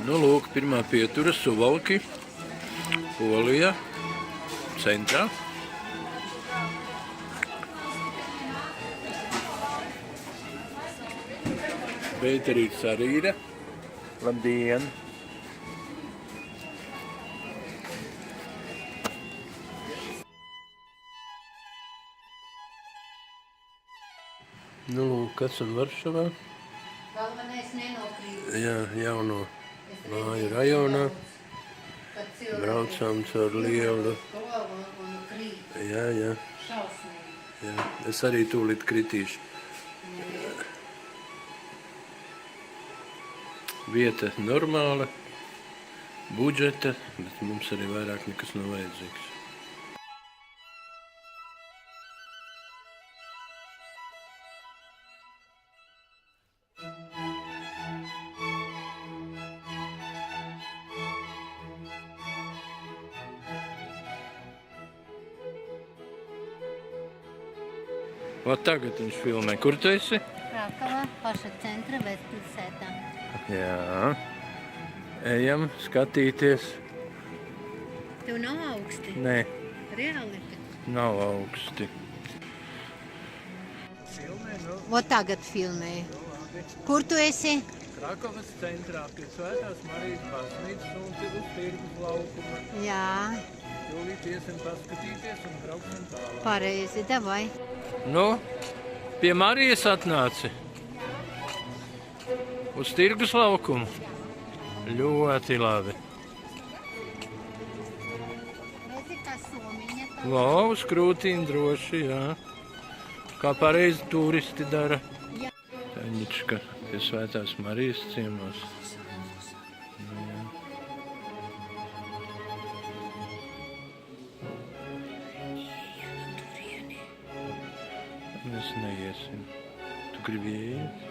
Nu, lūk, pirmā pietura Suvalki, Polija, centrā. Pēterīts arī ir. Labdien! Nu, lūk, kas un Varšavā. Galvenais nenokrīt. Jā, jauno māju rajonā. Braucām caur lielu. Jā. Šausmīgi. Jā. Es arī tūlīt kritīšu. Vieta normāla, budžeta, bet mums arī vairāk nekas nav vajadzīgs. Vat tagad viņš filmē. Kur tu esi? Krakavā, paša centra Vestpilsētā. Jā. Ejam skatīties. Tev nav augsti? Nē, Reāli? nav augsti. Vot tagad filmēju. Kur tu esi? Krakavas centrā pie Svētās Marijas baznīcas un uz tirgus laukuma. Jā, Tūlīt iesim paskatīties un brauksim tālāk. pareizi, davai. Nu, pie Marijas atnāci. Uz tirgus laukumu. Ļoti labi. Redzi, kā somiņa tā. Wow, uz krūtīm droši, jā. Kā pareizi turisti dara. Jā. Taņička pie Svētās Marijas ciemos. Nu, jā. Mēs neiesim. Tu gribi iet?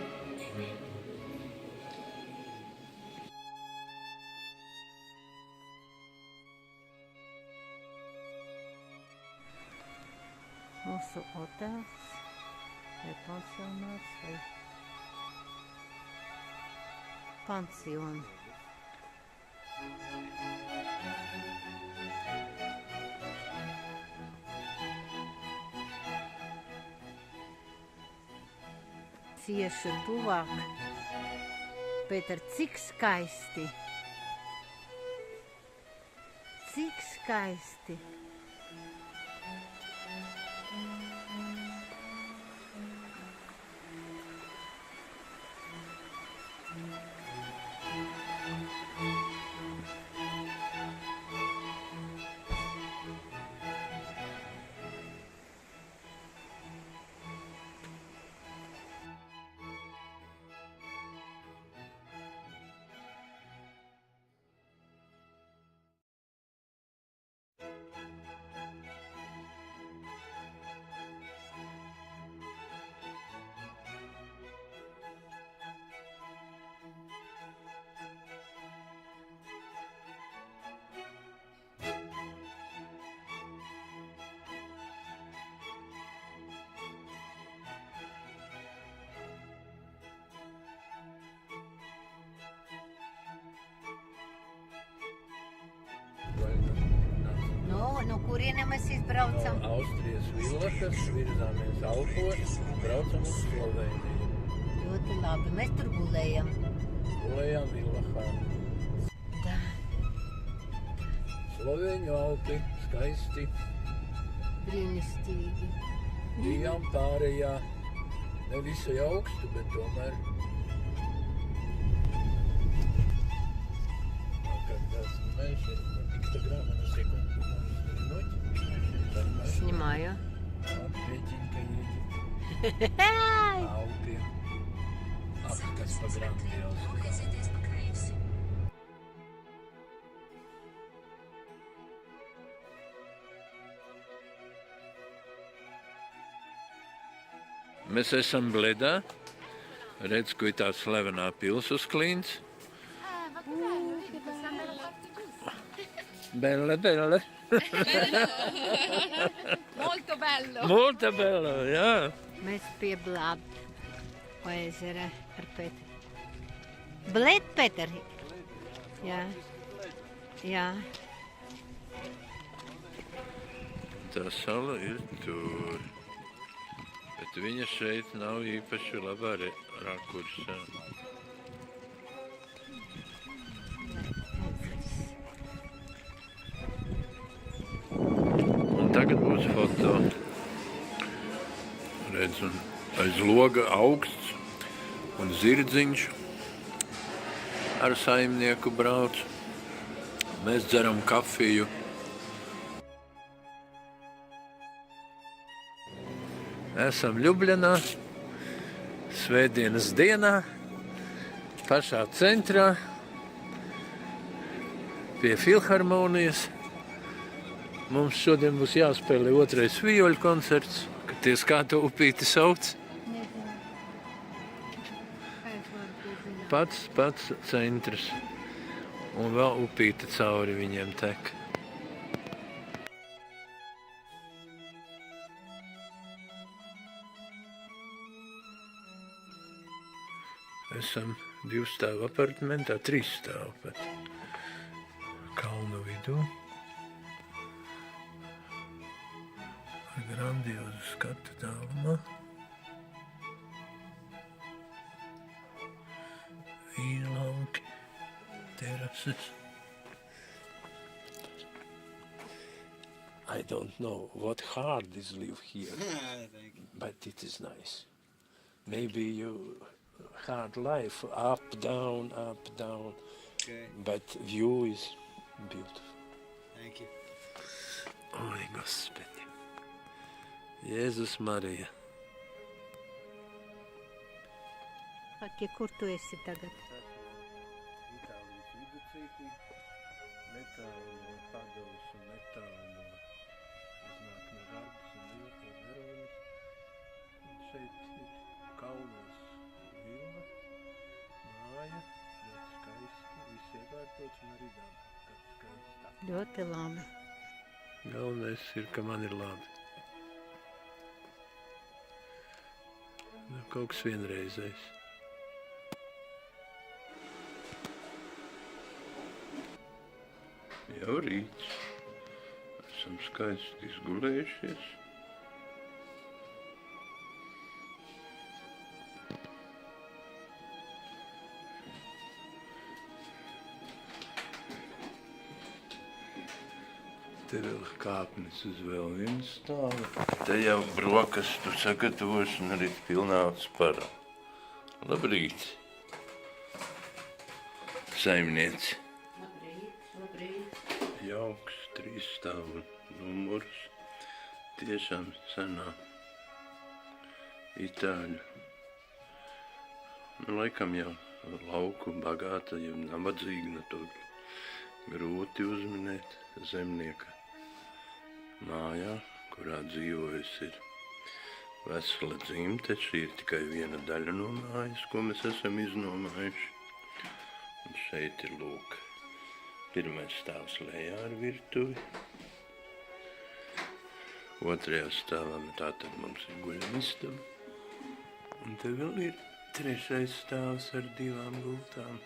Mūsu hotels vai pansionāts vai pansiona. Cieši tuvāk, bet ar cik skaisti. Cik skaisti. No kurieniem mēs izbraucam? Austrijas Vilakas, virzāmies Alpos, braucam uz Sloveniju. Ļoti labi, mēs tur gulējam. Gulējām Vilahā. Tā. Sloveņu Alpi, skaisti. Brīnistīgi. Bijām pārējā, ne visai augstu, bet tomēr. Когда снимаешь пиктограммы на секунду, можешь взглянуть. Снимаю. Вот Петенька едет. Алпи. Apkas pa Grandiozu. Mēs esam Bledā. Redz, ko ir tā slavenā pils uz klints. Bella, bella. Molto bello. Molto bella, jā. Mēs pie Blādu ezera ar Petru. Bled, Petri? Jā. Jā. Tā sala ir tur. Bet viņa šeit nav īpaši labā rakursā. Un tagad būs foto. Redz, un aiz loga augsts un zirdziņš ar saimnieku brauc. Mēs dzeram kafiju. Esam Ljubljanā, svētdienas dienā, pašā centrā, pie filharmonijas. Mums šodien būs jāspēlē otrais vioļu koncerts, kad ties kā to upīti sauc. Pats centrs. Un vēl upīte cauri viņiem tek. Esam 2 stāvu apartamentā, 3 stāvu pat. Kalnu vidū. Ar grandiozu skatu tālumā. Vīna lauki, terases. I don't know what hard is live here, but it is nice. Maybe you hard life, up, down, Okay, but view is beautiful. thank you. Oi, Господи. Jēzus Marija. Paki, kur tu esi tagad? Itālijas viducītī, netālu no Padovas un netālu no iznāk no Vargas un Veronas. Un šeit ir kalnos villa, māja, ļoti skaisti, viss ievērtots un arī daba, kas skaistā. Ļoti labi. Galvenais ir, ka man ir labi. Nu, kaut kas vienreizējs. Jau rīts. Esam skaisti izgulējušies. Te vēl kāpnes uz vēl vienu stāvu. Te jau brokastu sagatavošana arī pilnā spara. Labrīt, saimnieci. Jauks, 3 stāvu numurs. Tiešām senā itāļu. Nu, laikam jau lauku bagāta, jau nabadzīga, to grūti uzminēt zemnieka mājā, kurā dzīvojas ir vesela dzimte. Šī ir tikai viena daļa no mājas, ko mēs esam iznomājuši. Un šeit ir lūk, pirmais stāvs lejā ar virtuvi. Otrajā stāvā tātad mums ir guļamistaba. Un te vēl ir 3. stāvs ar 2 gultām.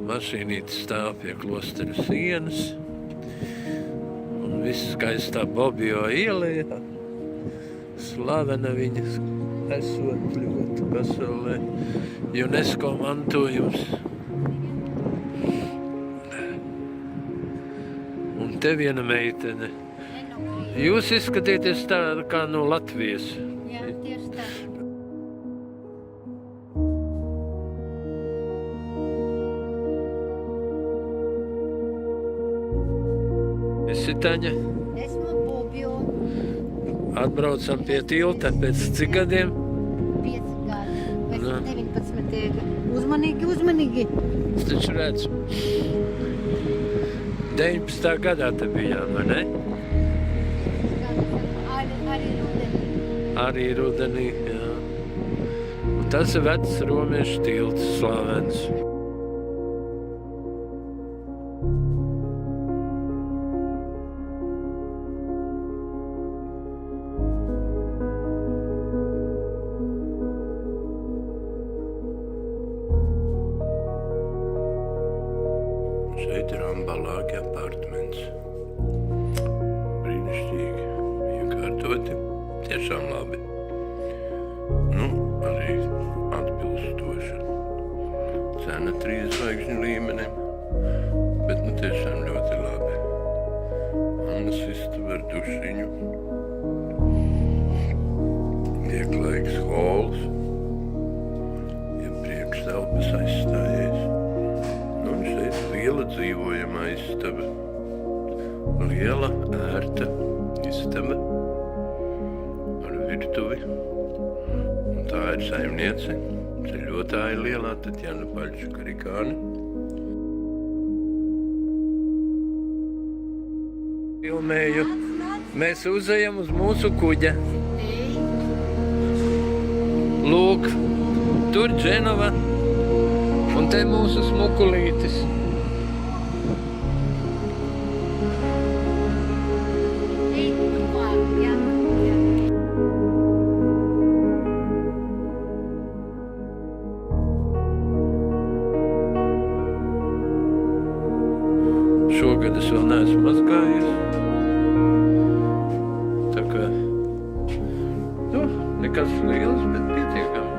Mašīnīte stāv pie klostera sienas. Un viss skaistā Bobbio ielā. Slavena viņas esot ļoti pasaulē. UNESCO mantojums. Un te viena meitene Jūs izskatīties tā kā no Latvijas. Jā, tieši tā. Esi Taņa? Esmu Bubju, Atbraucam pie tilta pēc cik gadiem? 5 gadi, pēc Jā. 19. Uzmanīgi. Es taču redzu. 19. gadā te bijām, vai ne? Arī rudenī. Arī rudenī, jā. Un tas ir vecs romiešu tilts slavens. Šeit ir Ambalāgi apartments. Brīnišķīgi. Iekārtoti. Tiešām labi. Nu, arī atbilstoši. Cena 3 zvaigžņu līmenim. Bet nu tiešām ļoti labi. Annas istaba ar dušiņu. Vieglaiks hols. Ja priekštelpas aizstājies. Nu, un šeit liela dzīvojamā istaba. Liela, ērta istaba ar virtuvi. Un tā ir saimniece, ceļotāja lielā Tatjana Paļčukarikāne. Filmēju. Mēs uzejam uz mūsu kuģa. Lūk, tur Dženova. Un te mūsu smukulītis. Šogad es vēl neesmu mazgājies. Tā kā, nu, nekas liels, bet pietiekami.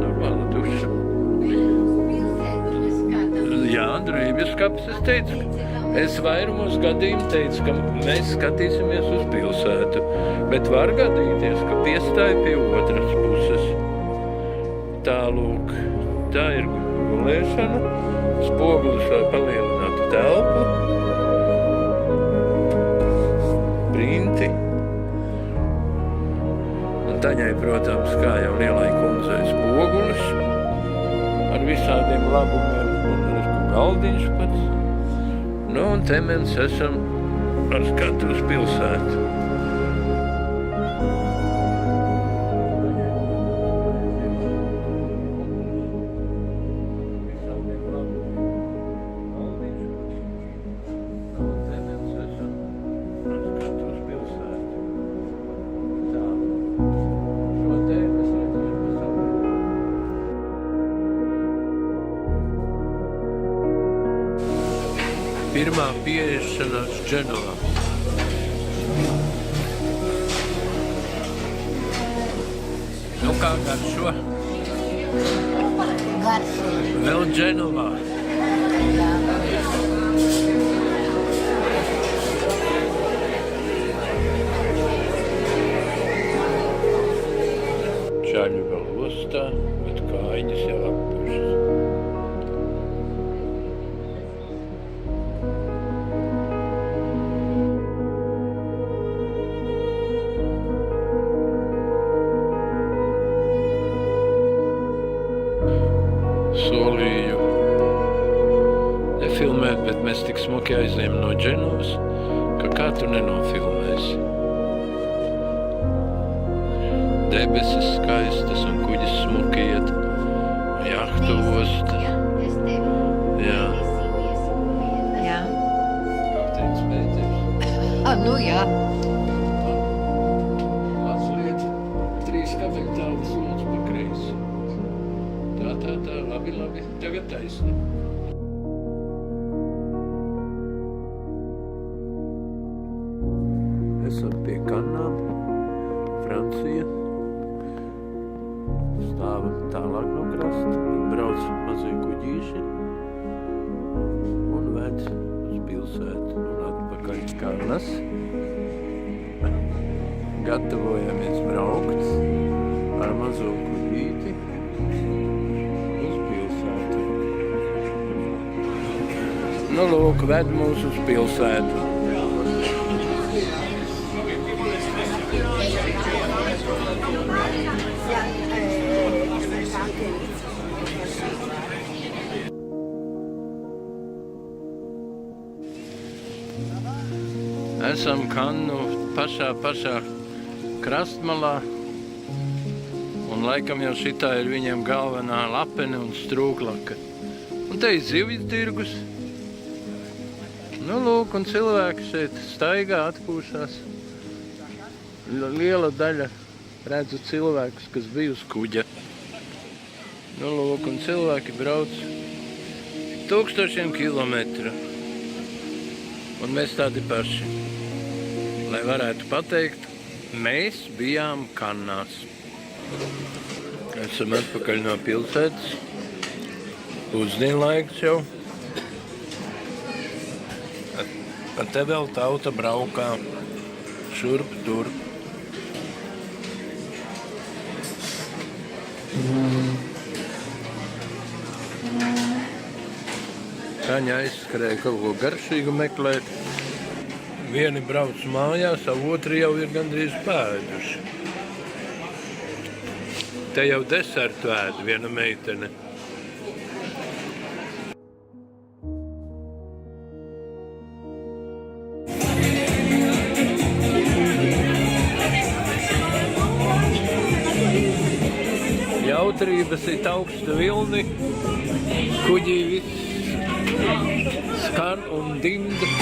Normāla duša. Jā, drēbjas kaps, es teicu, es vairumos gadījumu teicu, ka mēs skatīsimies uz pilsētu, bet var gadīties, ka piestāja pie otras puses. Tālūk, tā ir gulēšana, spogulis, lai palielinātu telpu, printi, un Taņai, protams, kā jau lielai kundzei spogulis, ar visādiem labumiem, un arī galdiņš pats. Nu, un te mēs esam ar skatu uz pilsētu. Pirmā pieešanās Dženovā. Nu kā garšo? Garšo. Vēl Dženovā. Jā. Čaļi vēl ostā, bet kājiņas jau appušas. Solīju nefilmēt, bet mēs tik smuki aizējām no Dženovas, ka kā tu nenofilmēsi. Debesis skaistas un kuģis smuki iet, jahtu osta. Es tevi. Jā. Jā. Kā teica Pēters? Nu jā. Atliet 3 kapitālas lūdzu pa kreisi. Tā, labi, tagad taisni. Esam pie Kannām, Francija. Stāvam tālāk no krasta, brauc mazie kuģīši un ved uz pilsētu un atpakaļ. atpakaļ Kannas. Gatavojamies braukt ar mazo kuģīti uz pilsētu. Nu, lūk, ved mūs uz pilsētu. Esam Kannu pašā krastmalā, un laikam jau šitā ir viņiem galvenā lapene un strūklaka. Un te ir zivju tirgus. Nu, lūk, un cilvēki šeit staigā, atpūšās. Liela daļa redzu cilvēkus, kas bija uz kuģa. Nu, lūk, un cilvēki brauc 1000 kilometru. Un mēs tādi paši. Lai varētu pateikt, mēs bijām Kannās. Esam atpakaļ no pilsētas. Pusdienlaiks jau. Te vēl tauta braukā šurp turp. Kaņa aizskrēja kaut ko garšīgu meklēt. Vieni brauc mājās, a otri jau ir gandrīz pēduši. Te jau desertu ēd viena meitene. Jautrības ir augsta vilni, kuģī viss skan un dimda.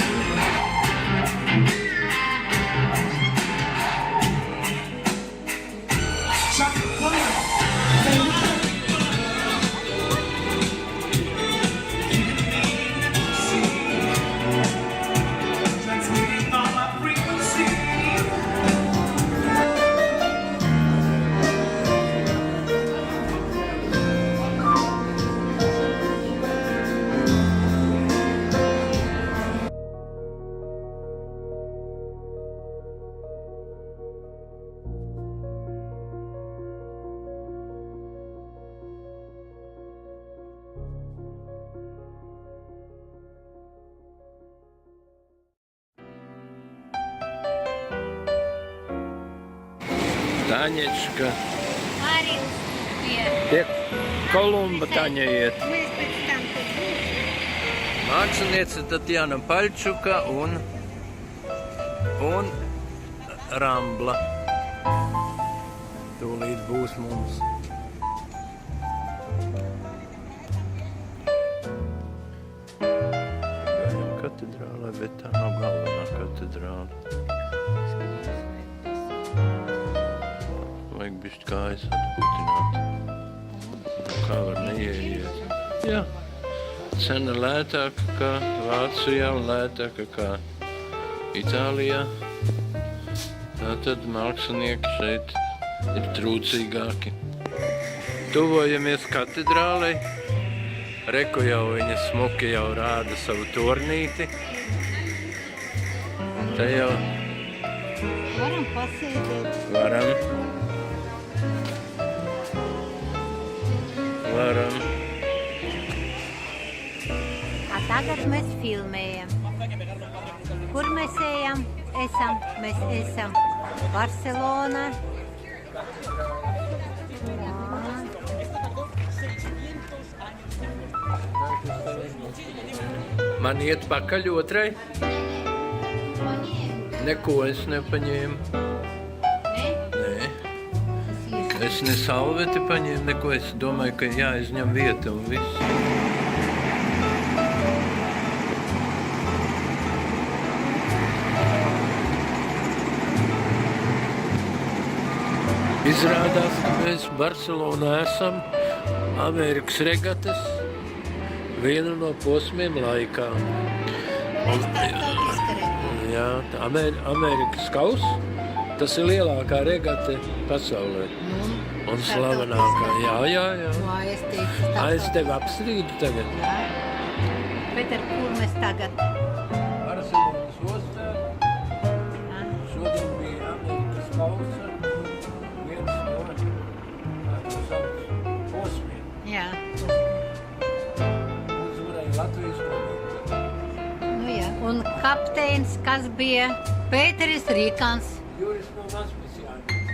Taņečka. Arī uz Pie Kolumba Taņa iet. Mēs pēc tam Māksliniece Tatjana Paļčuka un Rambla. Tūlīt būs mums. Gājam katedrālē, bet tā nav galvenā katedrāle. Vajag bišķi kājas atputināt. Kā var neieiet? Jā. Cena lētāka kā Vācijā un lētāka kā Itālijā. Tātad mākslinieki šeit ir trūcīgāki. Tuvojamies katedrālei. Reku jau viņa smuki jau rāda savu tornīti. Te jau varam pasēdēt. varam. Tagad mēs filmējam. Kur mēs ejam? Mēs esam Barcelonā. Man iet pakaļ otrai? Neko es nepaņēmu. Nē. Es ne salveti paņēmu, neko. Es domāju, ka jāizņem vieta un viss. Izrādās, ka mēs Barcelonā esam Amerikas regatas vienu no posmiem laikā. Jā, Amerikas kauss, tas ir lielākā regata pasaulē. Un slavenākā. Jā. Es tevi apstrīdu tagad. Bet ar kur mēs tagad? Barcelonas ostu. Tas bija Pēteris Rīkans. Juris no Mazpasjāņa.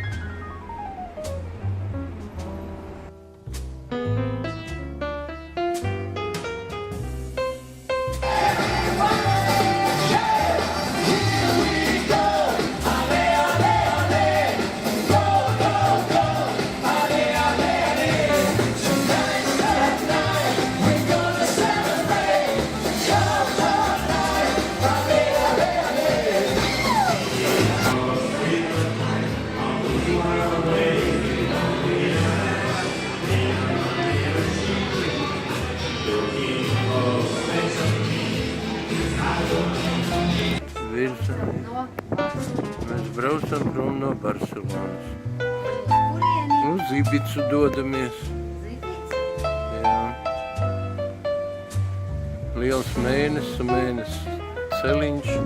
Mēs braucam prom no Barcelonas. Kurieni? Uz Ibicu dodamies. Jā. Liels mēnesis celiņš.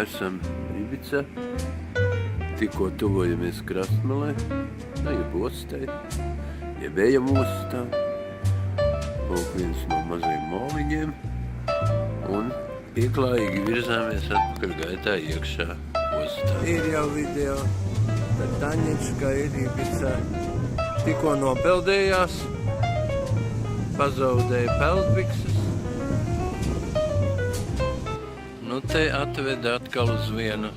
Esam Ibica, tikko tuvojamies Krastmalē, jeb ostei, jeb ejam ostā. Lūk, viens no mazajiem moliņiem un pieklājīgi virzāmies atpakaļ gaitā iekšā ostā. Ir jau video, tad Taņička ir Ibica, tikko nopeldējās, pazaudēja peldbikses. Nu, te atveda atkal uz vienu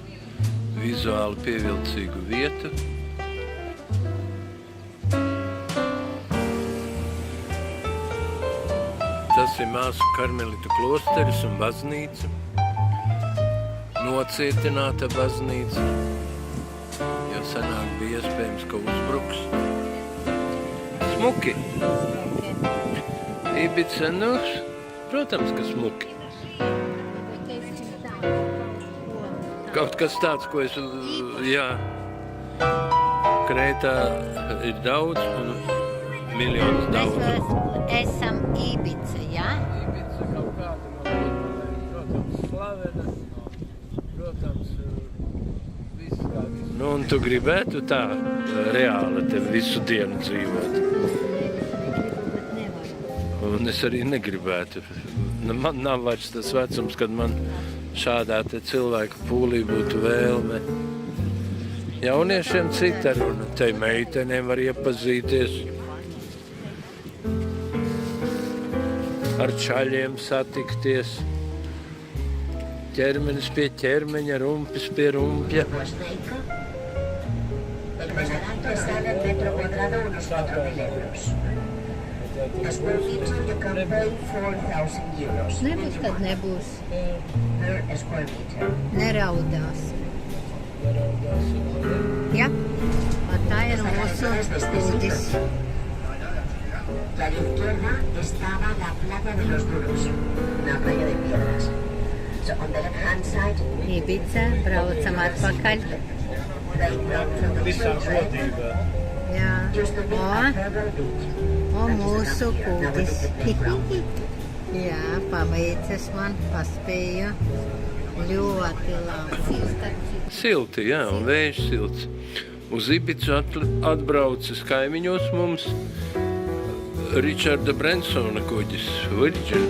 vizuāli pievilcīgu vietu. Tas ir māsu Karmelitu klosteris un baznīca. Nocietināta baznīca, jo senāk bija iespējams, ka uzbruks. Smuki! Ibica, nu, protams, ka smuki. Kaut kas tāds, ko es, jā, Krētā ir daudz un miljonus daudz. Mēs esam Ibica, jā? Ibica kaut kāda, protams, slavena, protams, viss kā viss. Nu, un tu gribētu tā reāli te visu dienu dzīvot? Un es arī negribētu. Man nav vairs tas vecums, kad man šādā te cilvēku pūlī būtu vēlme. Jauniešiem cita runa, te meitenēm var iepazīties, ar čaļiem satikties, ķermenis pie ķermeņa, rumpis pie rumpja. Nebūs, kad nebūs. Neraudās. Ja? Tā ir mūsu kūdis. Y a la izquierda estaba la playa de los Duros, una playa de piedras. So on the left hand side, Ibica, braucam atpakaļ. they brought from the children, Jā. used to be a pebble beach. O mūsu kūdis. Jā, paveicis man, paspēju. Ļoti labi. Silti, jā, un vējš silts. Uz Ibicu atbraucis kaimiņos mums Richarda Bransona kuģis, Virgin.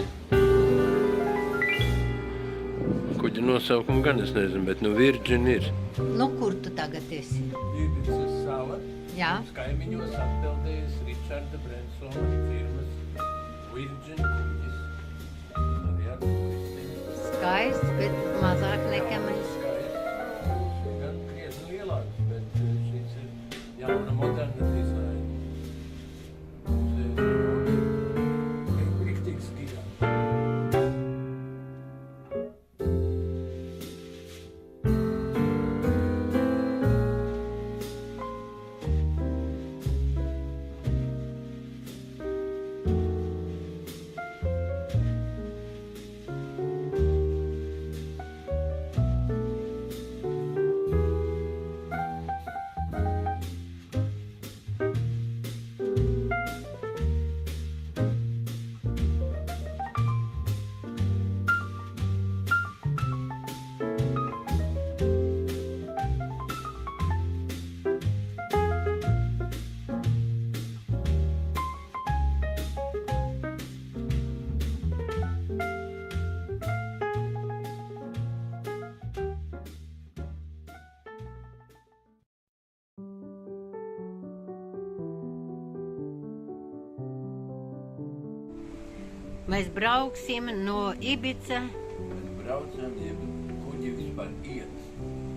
Kuģi nosaukumu gan es nezinu, bet nu Virgin ir. Nu, kur tu tagad esi? Ibicas sala. Jā. Mums kaimiņos atbildējas Richarda Bransona firmas Virgin kuģis. Arī ar turistiem. Skaists, bet mazāk nekā mēs. Skaists. Gan krietni lielāks, bet šis ir jauna moderna dizaina. Mēs brauksim no Ibica. Mēs braucam, ja kuģi vispār iet.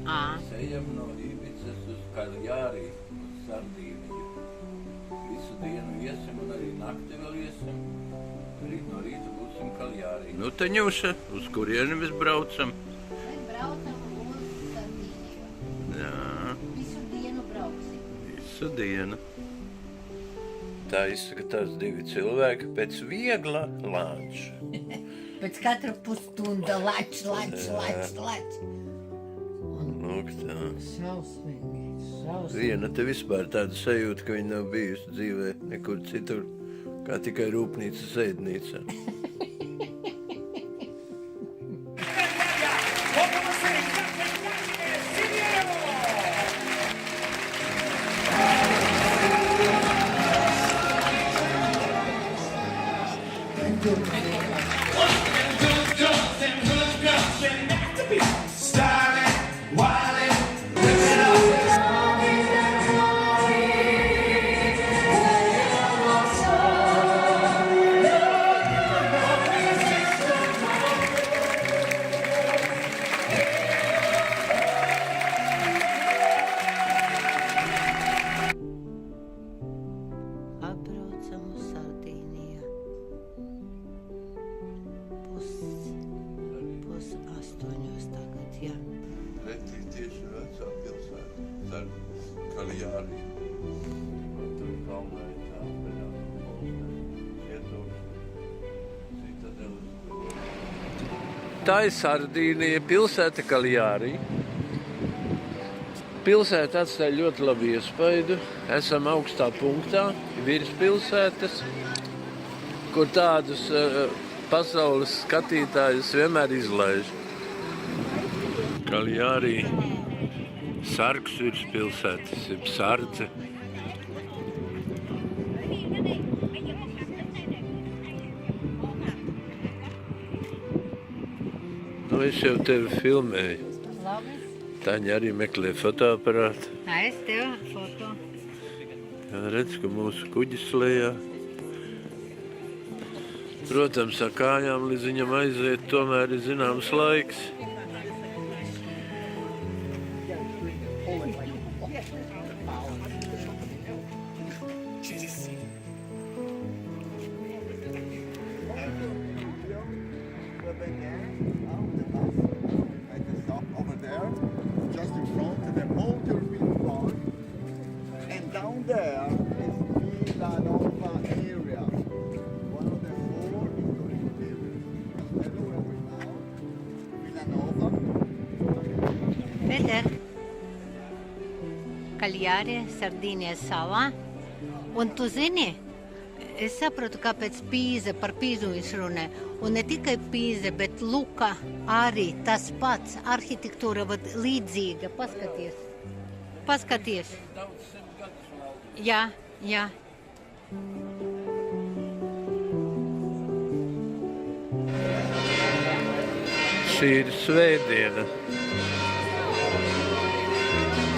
Mēs ejam no Ibicas uz Kaljāri, uz Sardīniju. Visu dienu iesim un arī nakti vēl iesim. Rīt no rīta būsim Kaljārī. Nu, Teņuša, uz kurieni mēs braucam? Mēs braucam uz Sardīniju. Jā. Visu dienu brauksim. Visu dienu. Tā izskatās divi cilvēki pēc viegla lanča. Pēc katra pusstunda lač. Lūk tā. Šausmīgi. Viena te vispār tāda sajūta, ka viņa nav bijusi dzīvē nekur citur, kā tikai rūpnīcas ēdnīcā. Atbraucam uz Sardīniju. Pus 8 tagad, jā. Pretī tieši vecā pilsēta, Kaljārī. Tur kalnā ir tā Tā ir Sardīnija, pilsēta Kaljārī. Pilsēta atstāja ļoti labu iespaidu. Esam augstā punktā, virs pilsētas, kur tādus pasaules skatītājus vienmēr izlaiž. Kaljārī, sargs virs pilsētas, jeb sardze. Nu, es jau tevi filmēju. Labi. Taņa arī meklē fotoaparātu. Es tev foto. Redz, ka mūsu kuģis lejā. Protams, ar kājām līdz viņam aiziet, tomēr ir zināms laiks. Over there, just in front of the old European Park, and down there is Villanova area, one of the 4 historical areas. That's where we're now, Villanova. Pēter. Kaljāri, Sardīnijas salā. Un tu zini, es saprotu, kāpēc Pīze, par Pīzu viņš runē. Un ne tikai Pīze, bet Luka arī tas pats. Arhitektūra līdzīga. Paskaties. Paskaties. Jā, jā. Šī ir svētdiena.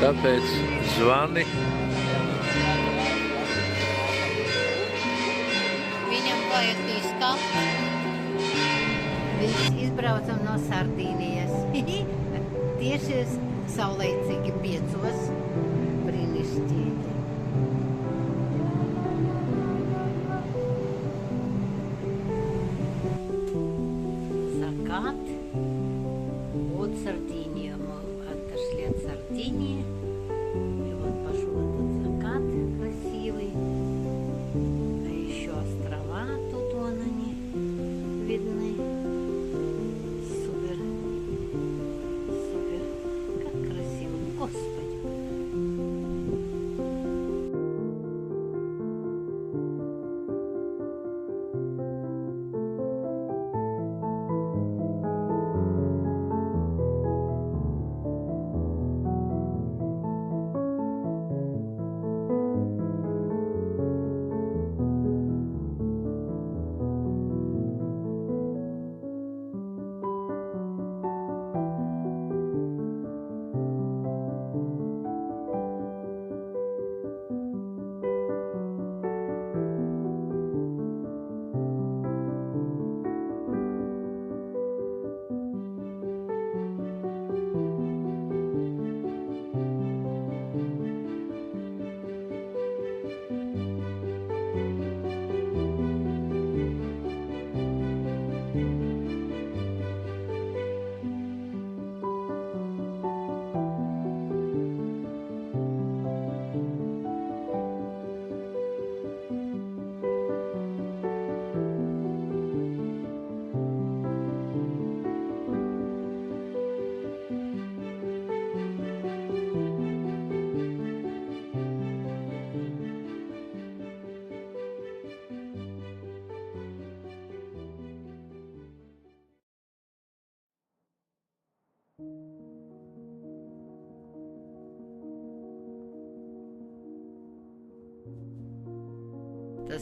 Tāpēc zvani. Viņam vajag izkāpt. Mēs izbraucam no Sardīnijas. Tieši saulaicīgi 5. Brīnišķīgi. Закат. Вот Сардиния, мы отошли от Сардинии. И вот пошел этот закат красивый. А еще острова тут вон они видны. Супер. Супер. Как красиво. Господи.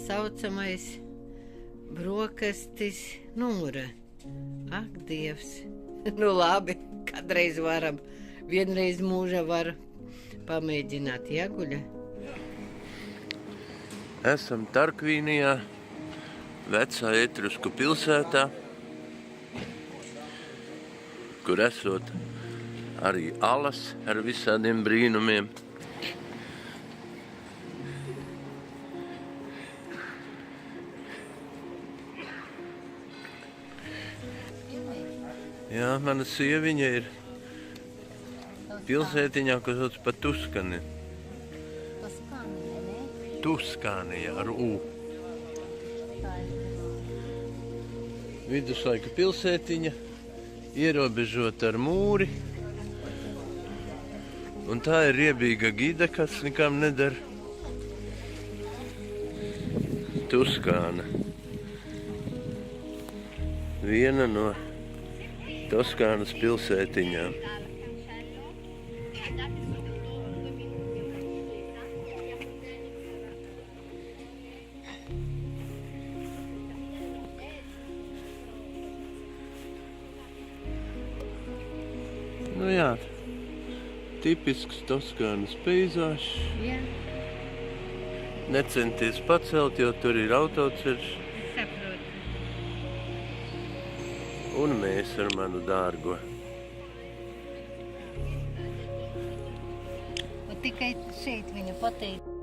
saucamais brokastis numura. Ak, Dievs. Nu labi, kādreiz varam, vienreiz mūžā var pamēģināt, jāguļa. Esam Tarkvīnijā, vecā Etrusku pilsētā, kur esot arī alas ar visādiem brīnumiem. Jā, mana sieviņa ir pilsētiņā, kas sauc pa Tuskani. Tuskānija ar U. Viduslaika pilsētiņa, ierobežota ar mūri. Un tā ir riebīga gide, kas nekam nedara. Tuskāna. Viena no Toskānas pilsētiņām. Nu jā, tipisks Toskānas peizāžs. Jā. Necenties pacelt, jo tur ir autoceļš. Un mēs ar manu dārgo. Un tikai šeit viņa pateica.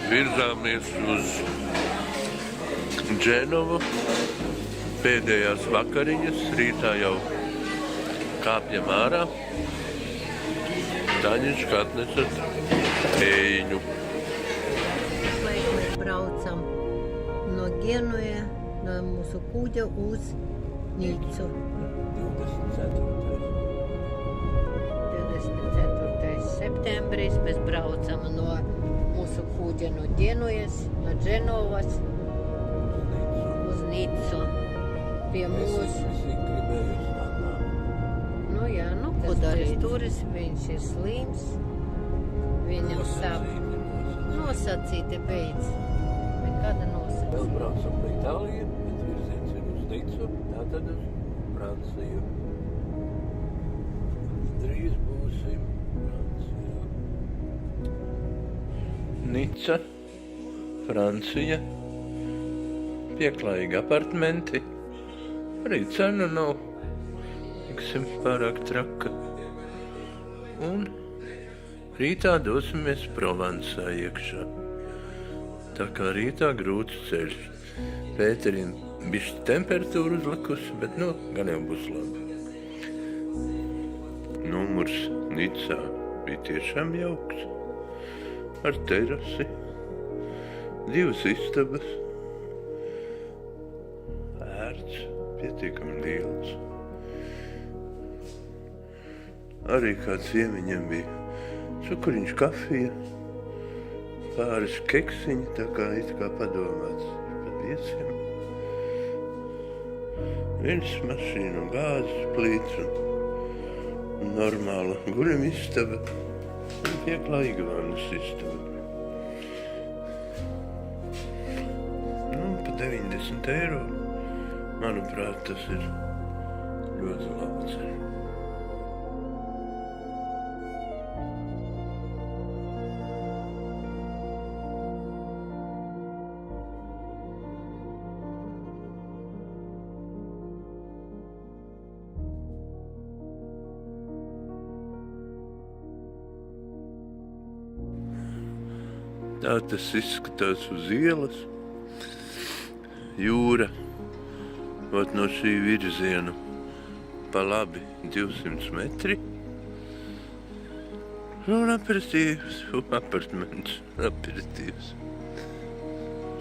Virzāmies uz Dženovu. Pēdējās vakariņas, rītā jau kāpjam ārā. Daņišķi atnesat ēņu. Pašlaik mēs braucam no Genuja, no mūsu kuģa uz Nicu. 24. septembris mēs braucam no mūsu kuģa no Genujas, no Dženovas uz Nicu. Pie mūsu. Nu jā, nu ko darīt? Turis, viņš ir slims, viņam sāp. Nosacīti beidz. Nekāda nosacīta. Vēl braucam pa Itāliju, bet virziens ir uz Nicu, tātad uz Franciju. Drīz būsim Francijā. Nica, Francija. Pieklājīgi apartmenti. Arī cena nav, tiksim, pārāk traka. Un rītā dosimies Provansā iekšā. Tā kā rītā grūts ceļš. Pēterim bišķi temperatūra uzlikusi, bet nu, gan jau būs labi. Numurs Nicā bija tiešām jauks. Ar terasi, 2 istabas, ērts, pietiekami liels. Arī kāds iemiņam bija cukuriņš, kafija, pāris keksiņi, tā kā it kā padomāts par viesiem. Viens mašīna un gāzes plīts un normāla guļam istaba un pieklājīga vannas istaba. Nu, pa 90 eiro, manuprāt, tas ir ļoti laba cena. Tā tas izskatās uz ielas. Jūra. Ot no šī virziena pa labi 200 metri. Un aperitīvs, apartments, aperitīvs.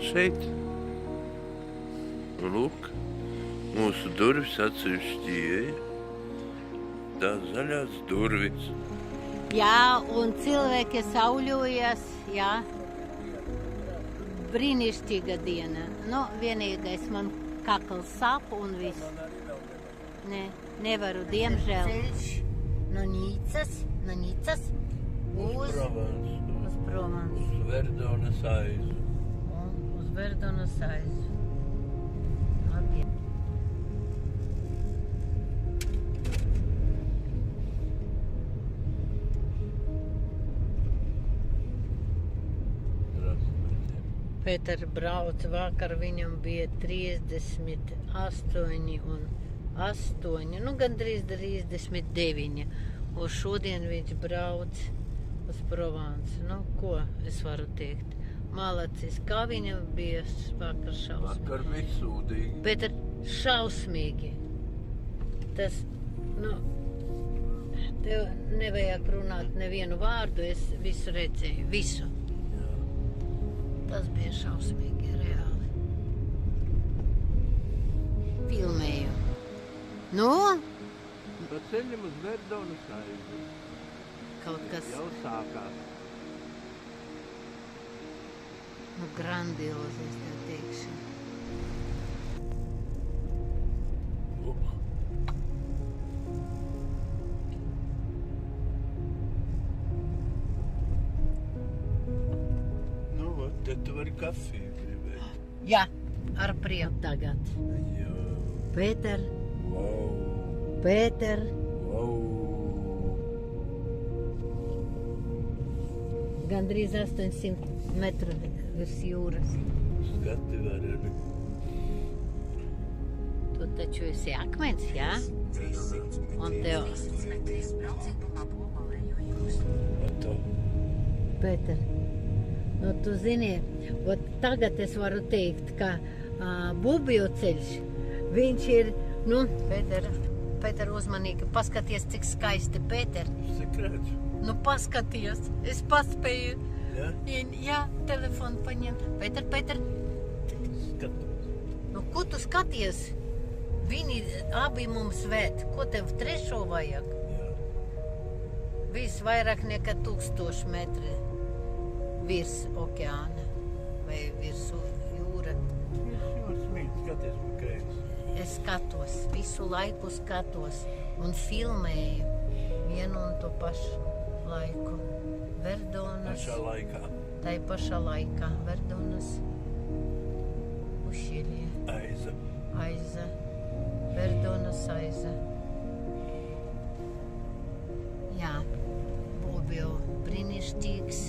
Šeit. Un lūk, mūsu durvis atsevišķi ieeja. Tās zaļās durvis. Jā, un cilvēki sauļojas, jā. Brīnišķīga diena. Nu, vienīgais man kakls sāp un viss. Nē, nevaru, diemžēl. Ceļš no Nīcas uz Provence. Uz Verdonas aizu. Un uz Verdonas aizu. Okay. Pēter brauc vakar, viņam bija 38 un 8, nu gandrīz 39. Un šodien viņš brauc uz Provence. Nu, ko es varu teikt? Malacis, kā viņam bija vakar šausmīgi? Vakar bija sūdīgi. Pēter, šausmīgi. Tas, nu, tev nevajag runāt nevienu vārdu, es visu redzēju, visu. Tas bija šausmīgi, reāli. Filmēju. Nu? Pa ceļam uz Verdonas aizu. Kaut kas, Jau sākās. nu, grandiozi, es tev teikšu. Nu, vat, tad tu vari kafiju gribēt. Jā, ar prieku tagad. Jā. Pēter, Wow. Pēter, Wow. gandrīz 800 metru virs jūras. Skati var arī. Tu taču esi akmens, jā? Un tev, Ato. Pēter, nu tu zini, ot tagad es varu teikt, ka Bubju ceļš, viņš ir, nu, Pēter uzmanīgi, paskaties, cik skaisti, Pēter. Cik redzu? Nu, paskaties, es paspēju. Ja? Jā, telefonu paņemt. Pēter, Skatos. nu, ko tu skaties? Viņi abi mums vēt. Ko tev trešo vajag? Jā. Viss vairāk nekā 1000 metri virs okeāna vai virs jūra. Viss jūras mīt, skaties pa kreisi. Es skatos, visu laiku skatos un filmēju vienu un to pašu laiku. Verdonas, Pašā laikā. tai pašā laikā. Verdonas ušķiļie, Aiza. aiza, Verdonas aiza. Jā, Bobio brīnišķīgs,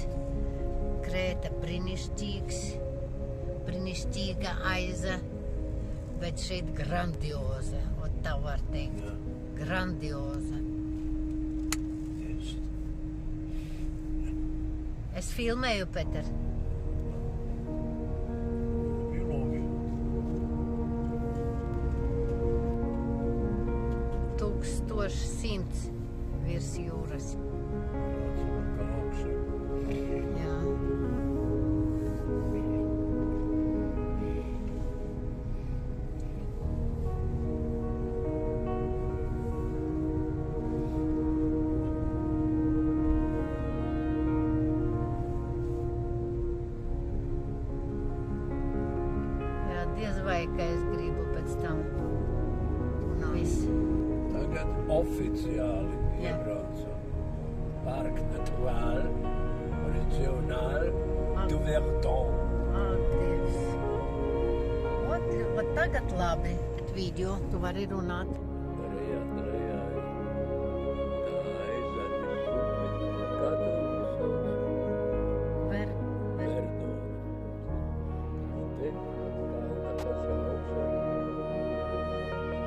Krēta brīnišķīga aiza, bet šeit grandioza, ot tā var teikt, Jā. grandioza. Tieši. Es filmēju, Pēter. Biologi. 1100 virs jūras. Kā augšā. Jā. Jā, diez vai, ka es gribu pēc tam. Nu, viss. Tagad oficiāli Jā. iebraucam. Parc Natural Regional du Verdon. Ak, Dievs. Ot tagad labi. Video, tu vari runāt. Darījā. Tā aiza ir super. Kā tā sauc? Ver. Verdon. Un te tā pašā augšā.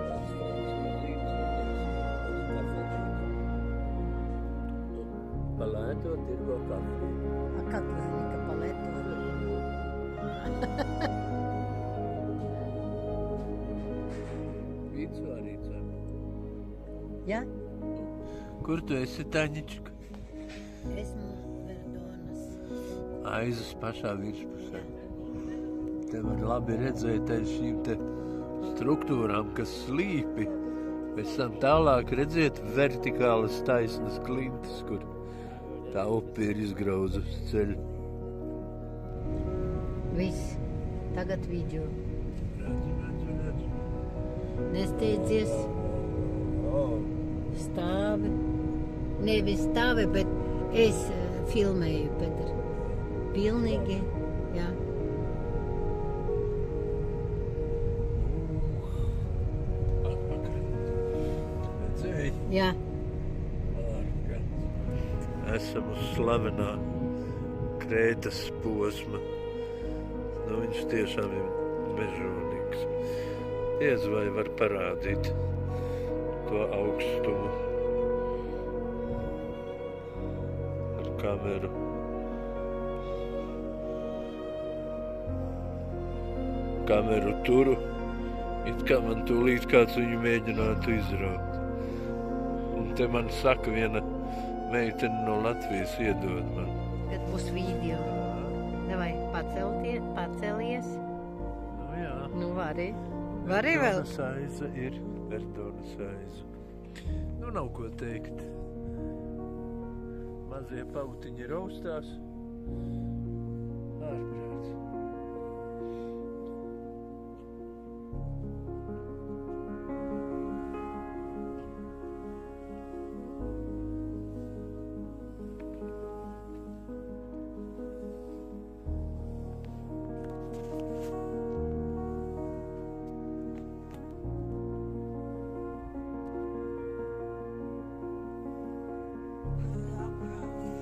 Tas francūzītis, tas kafečītis. Un palēni lietot tirgo kafiju. A kā tu zini, ka pa lietu? Vicu arī cem. Ja? Kur tu esi, Taņička? Esmu Verdonas. Aizas pašā virspusē. Te var labi redzēt ar šīm te struktūrām, kas slīpi. Pēc tam tālāk redziet vertikālas taisnas klintis, kur tā upe ir izgrauzusi ceļu. Viss. Tagad video. Nesteidzies. Stāvi. Nevis stāvi, bet es filmēju, Pēter. Pilnīgi, jā. Redzēji? Jā. Esam uz slavenā Krētas posma. Nu, viņš tiešām ir mežonīgs. Diez vai var parādīt to augstumu ar kameru. Kameru turu, it kā man tūlīt kāds viņu mēģinātu izraut. Un te man saka viena meitene no Latvijas iedod man. Kad būs video. Davai, pacelies. Nu jā. Nu, vari. Vari vēl. Verdonas aiza ir Verdonas aiza. Nu, nav ko teikt. Mazie pautiņi raustās. Ārprāts.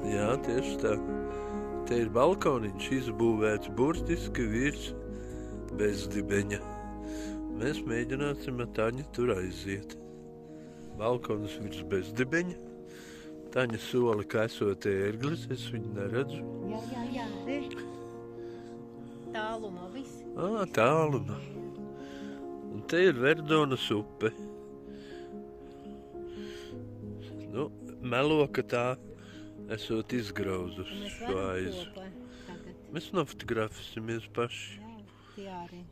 Jā, tieši tā. Te ir balkoniņš izbūvēts burtiski virs bezdibeņa. Mēs mēģināsim ar Taņu tur aiziet. Balkonis virs bezdibeņa. Taņa sola, ka esot ērglis, es viņu neredzu. Jā. Re. Tālumā viss. Tālumā. Un te ir Verdonas upe. Nu, melo, ka tā esot izgrauzus šo aizu. Mēs nofotografēsimies paši. Jā, tie arī.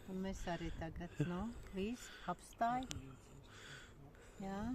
Un mēs arī tagad, nu, viss apstāj. Jā.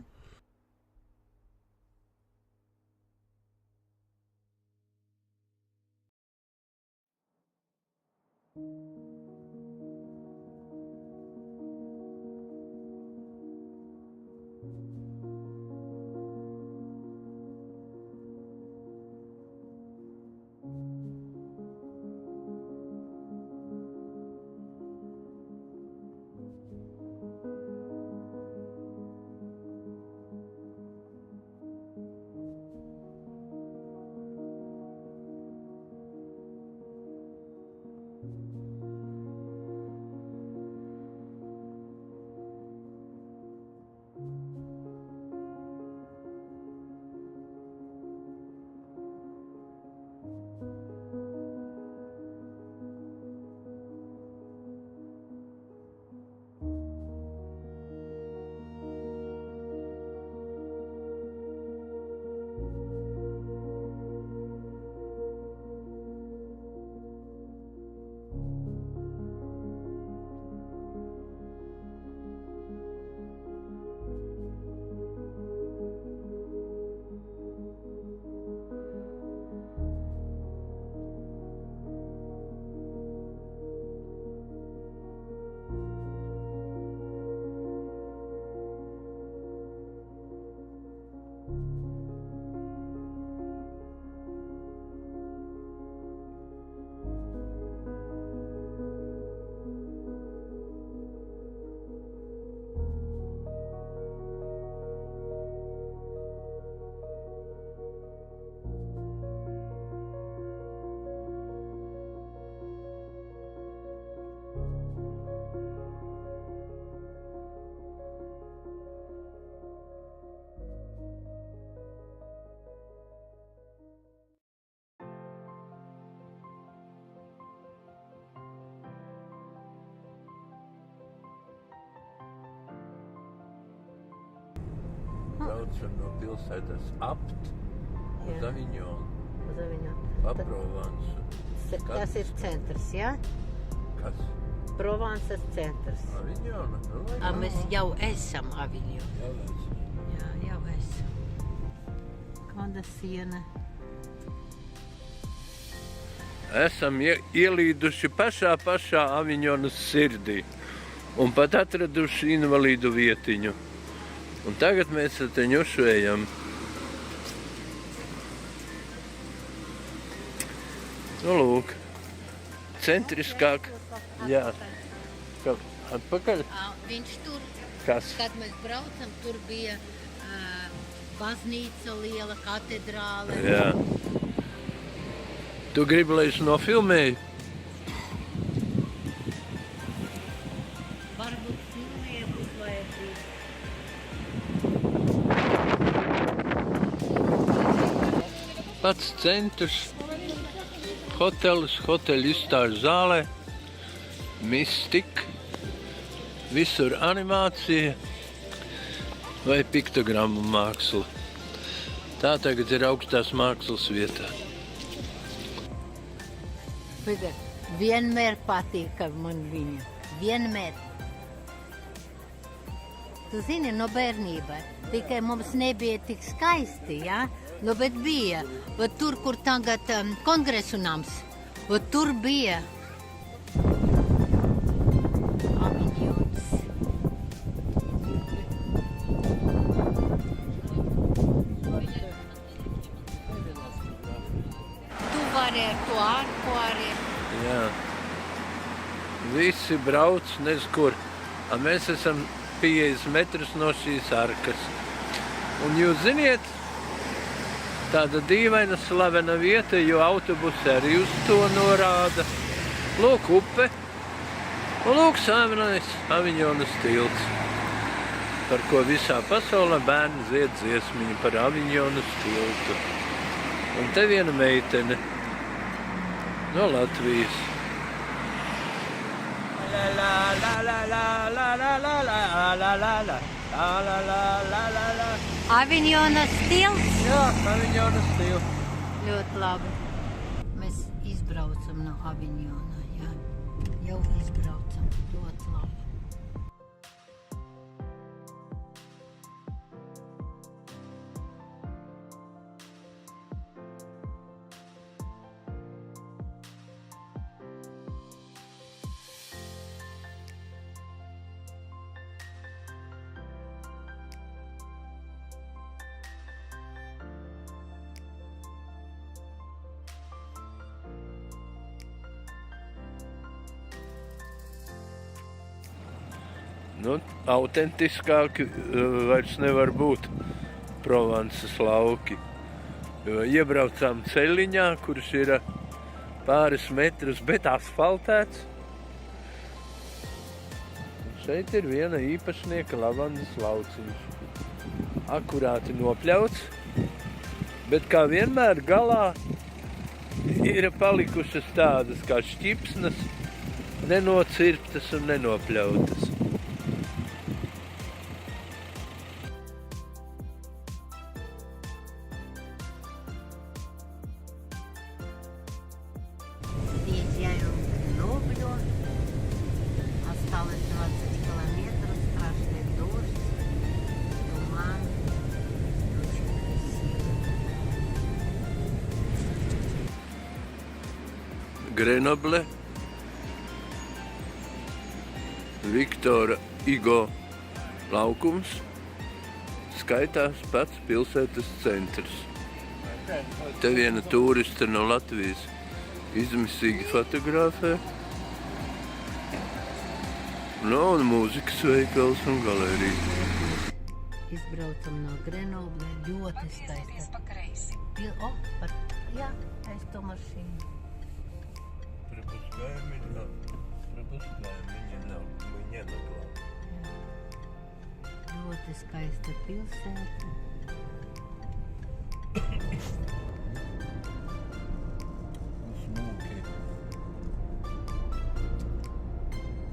braucam no pilsētas apt uz Jā. Aviņonu, Uz Aviņonu. pa Provansu. Tas ir centrs, jā? Kas? Provansas centrs. Aviņona? Nu, lai A, nav. mēs jau esam Aviņonu. Jā, esam. Jā, jau esam. Kāda siena? Esam ielīduši pašā Aviņonas sirdī un pat atraduši invalīdu vietiņu. Un tagad mēs ar te ņušējam. Nu, lūk, centriskāk. Jā. Kā, atpakaļ? Viņš tur, Kas? kad mēs braucam, tur bija baznīca liela, katedrāle. Jā. Tu gribi, lai es nofilmēju? Varbūt filmē būs vajadzīgi. Pats centrs, hotelis, hoteļu izstāžu zālē, mistika, visur animācija vai piktogrammu māksla. Tā tagad ir augstās mākslas vietā. Vienmēr patīk man viņa. Vienmēr. Tu zini, no bērnībai. Tikai mums nebija tik skaisti, jā? Nu, bet bija. Bet tur, kur tagad kongresu nams, bet tur bija Aviņons. Tu vari ar to arku arī. Jā. Visi brauc nez kur. A mēs esam 50 metrus no šīs arkas. Un jūs ziniet, tāda dīvaina slavena vieta, jo autobusi arī uz to norāda. Lūk, upe. Un lūk, slavenais Aviņonas tilts, par ko visā pasaulē bērni dzied dziesmiņu par Aviņonas tiltu. Un te viena meitene no Latvijas. Aviņonas tilts. Jā, Aviņonas tilts. Ļoti labi. Mēs izbraucam no Aviņona, jā. Jau izbraucam. Ļoti labi. Nu, autentiskāki vairs nevar būt Provansas lauki. Jo iebraucām ceļiņā, kurš ir pāris metrus, bet asfaltēts. Un šeit ir viena īpašnieka lavandas lauciņš. Akurāti nopļauts, bet kā vienmēr galā ir palikušas tādas kā šķipsnas, nenocirptas un nenopļautas. Съезжаем в Греноблю. Осталось 20 километров, страшный дождь, туман. Очень красиво. Grenoble, Viktora Igo laukums, skaitās pats pilsētas centrs. Te viena tūriste no Latvijas izmisīgi fotografē. Nu, un mūzikas veikals un galerija. Izbraucam no Grenoble, ļoti skaista. Jā, aiz to mašīnu. Пропускаем меня, мы не нагло. Ļoti skaista pilsēta. Smuki.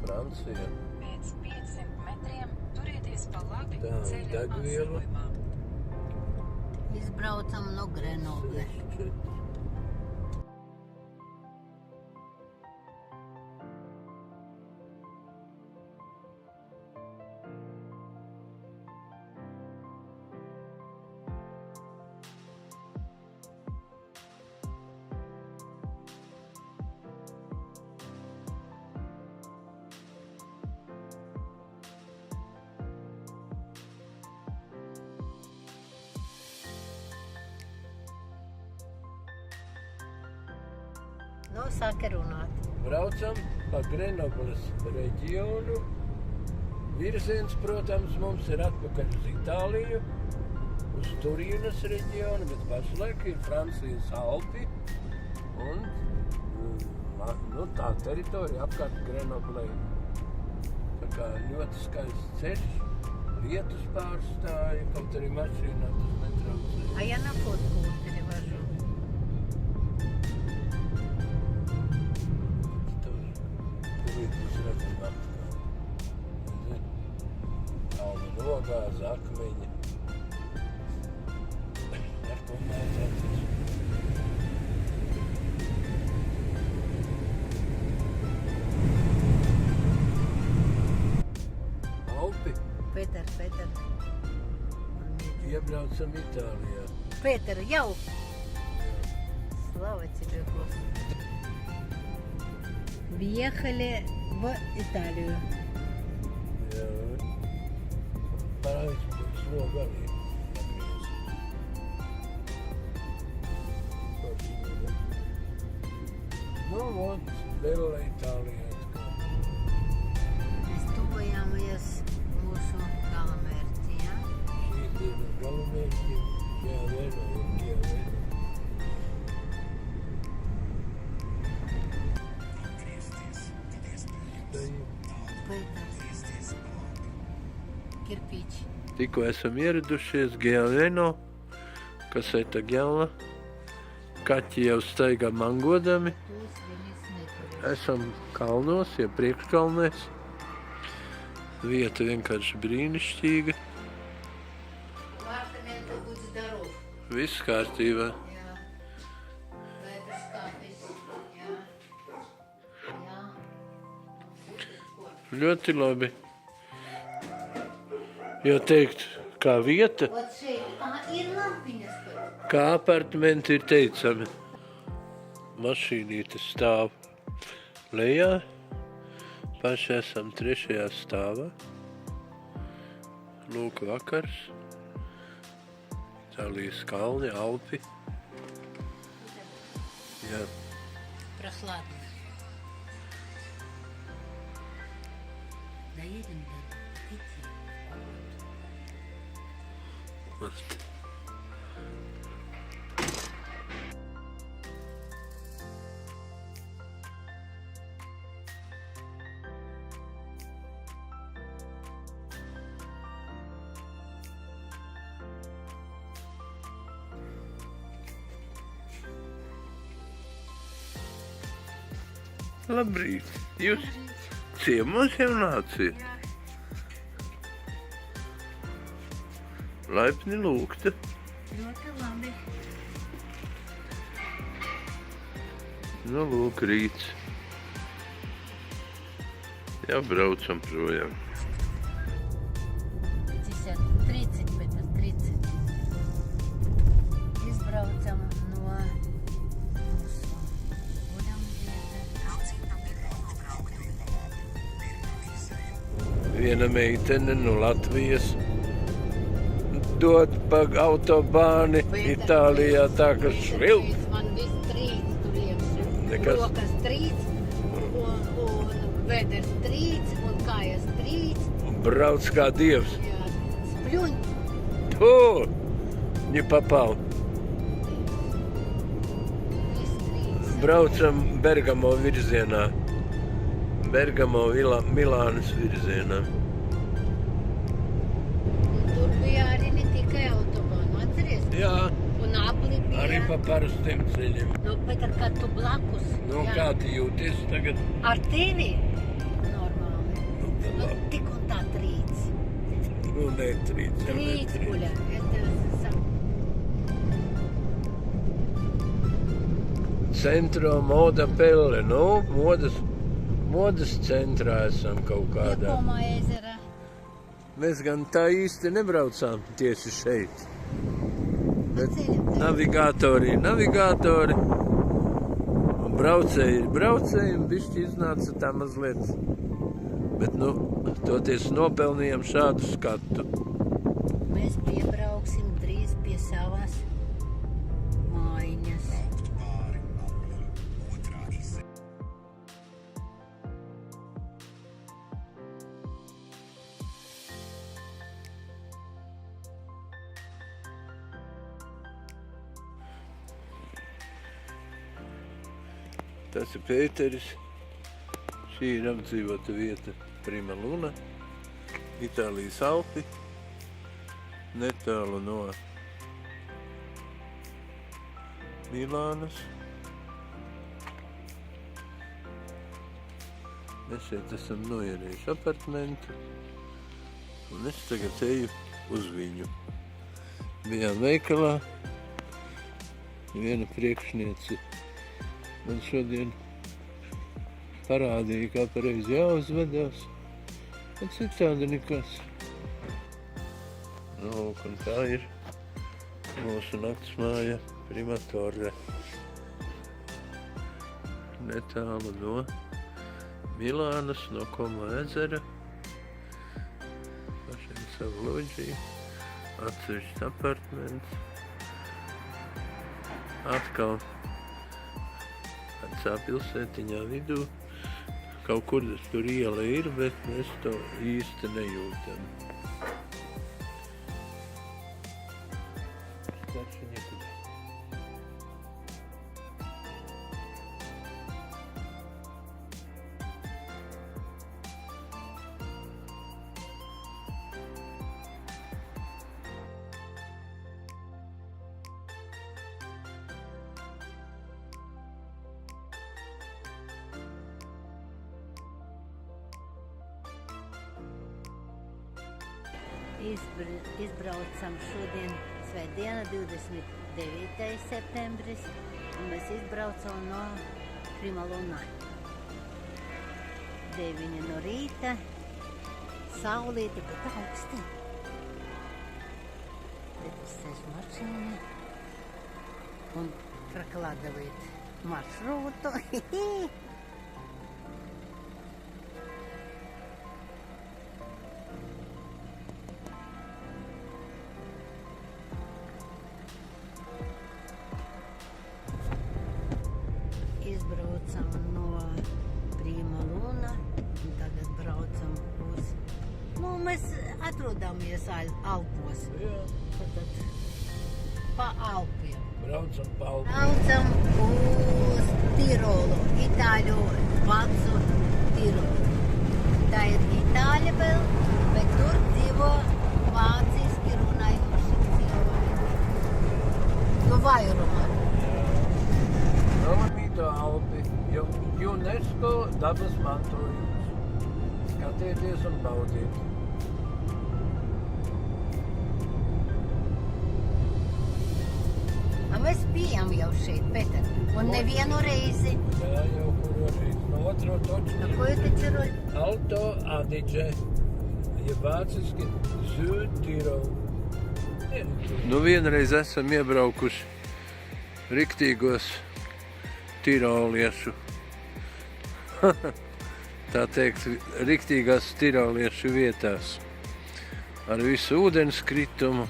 Francija. Pēc 500 metriem turieties pa labi Tā, ceļa degviela. mazojumā. braucam no Grenoble. Nu, sāka runāt. Braucam pa Grenobles reģionu. Virziens, protams, mums ir atpakaļ uz Itāliju, uz Turīnas reģionu, bet pašlaik ir Francijas Alpi un tā teritorija apkārt Grenoblei. Tā kā ļoti skaists ceļš, lietus pārstāja, kaut arī mašīnā tas netraucēja. А я на фотку перевожу. Turīt mēs redzam atkal. Kalni nogāz, akmeņi. Ar to mācāties. Alpi. Pēter. Iebraucam Itālijā. Петр, jau! Слава тебе, Господи! Въехали в Италию. Jā. Parāvis būs slogu arī. Nu, vot, vēl Itālijā atkal. Mēs tuvojamies mūsu galamērķi, ja? Šī ir galamērķi. Giaveno. Кирпич. Tikko esam ieradušies Giaveno, kas ir Giala. Kaķi jau staigā mangodami. Esam kalnos, ja priekškalnēs. Vieta vienkārši brīnišķīga. Апартаменты, будь здоров. Viss kārtībā. Jā. Vai tas kāpēc? Jā. Ļoti labi. Jo teikt, kā vieta, Вот šeit, ir lampiņas pat. kā apartamenti ir teicami. Mašīnīte stāv lejā. Paši esam 3. stāvā. Lūk, vakars. Itālijas kalni, Alpi. Jā. Прохладно. Доедем до 5. Labrīt! Jūs ciemos jau nāciet? Laipni lūgta. Ļoti labi. Nu, lūk, rīts. Jau braucam projām. 30, Pēter, 30. Izbraucam no mūsu Viena meitene no Latvijas dod pa autobāni Itālijā tā, ka švilp. Man viss trīc tur iekšā. Nekas. Rokas trīc, un veders trīc, un kājas trīc. Brauc kā dievs. Jā, spļuņ. Tu! Viņa papau. Viss trīc. Braucam Bergamo virzienā. Bergamo Milānas virzienā. Un tur bija arī ne tikai autobānu, atceries? Jā, Un apli bija. arī pa parastiem ceļiem. Nu, Pēter, kā tu blakus. Nu, Jā. kā tu jūties tagad? Ar tevi? Normāli. Nu, tad Nu, labi. tik un tā trīc. Nu, netrīc. jau Trīc netrīc. guļa. Es tev saku. Centro Moda Pelle, nu, modas centrā esam kaut kādā. Iepomā ezera. Mēs gan tā īsti nebraucām tieši šeit. Bet Ceļam. navigatori un braucēji un bišķi iznāca tā mazliet. Bet, nu, toties nopelnījām šādu skatu. Mēs piebrauksim drīz pie savas mājiņas. Tas ir Pēteris. Šī ir apdzīvota vieta Prima Luna, Itālijas Alpi, netālu no Milānas. Mēs šeit esam noierējuši apartmentu, un es tagad eju uz viņu. Bijām veikalā, viena priekšniece man šodien parādīja, kā pareizi jāuzvedās, un citādi nekas. Nu, lūk, un tā ir mūsu naktsmāja Primatore. Netālu no Milānas, no Como ezera. Pašiem savu loģiju, atsevišķs apartments. Atkal vecā pilsētiņā vidū. Kaut kur tur iela ir, bet mēs to īsti nejūtam. Taču nekur. Izbraucam šodien svētdiena, 29. septembris, un mēs izbraucam no Prima Luna. 9 no rīta, saulīti, bet augsti. Tad es sēžu mašīnā un прокладывает маршруту. Izbraucam no Prima Luna un tagad braucam uz... Nu, mēs atrodamies Alpos. Tad pa Alpiem. Braucam pa Alpiem. Braucam uz Tirolu, Itāļu Vacu Tirolu. Tā ir Itāļa vēl, bet tur dzīvo vāciski runājuši cilvēki. Nu, vairumā. Dolomīto Alpi, UNESCO dabas mantojums. Skatieties un baudiet. Mēs bijām jau šeit, Peter, un nevienu reizi. Jā, jau kuru reizi. No otro toču. Ko jūs taču ir? Alto Adige, ja vāciski Südtirol. Nu, vienreiz esam iebraukuši riktīgos tiroliešu. Tā teikt, riktīgās tiroliešu vietās. Ar visu ūdenskritumu.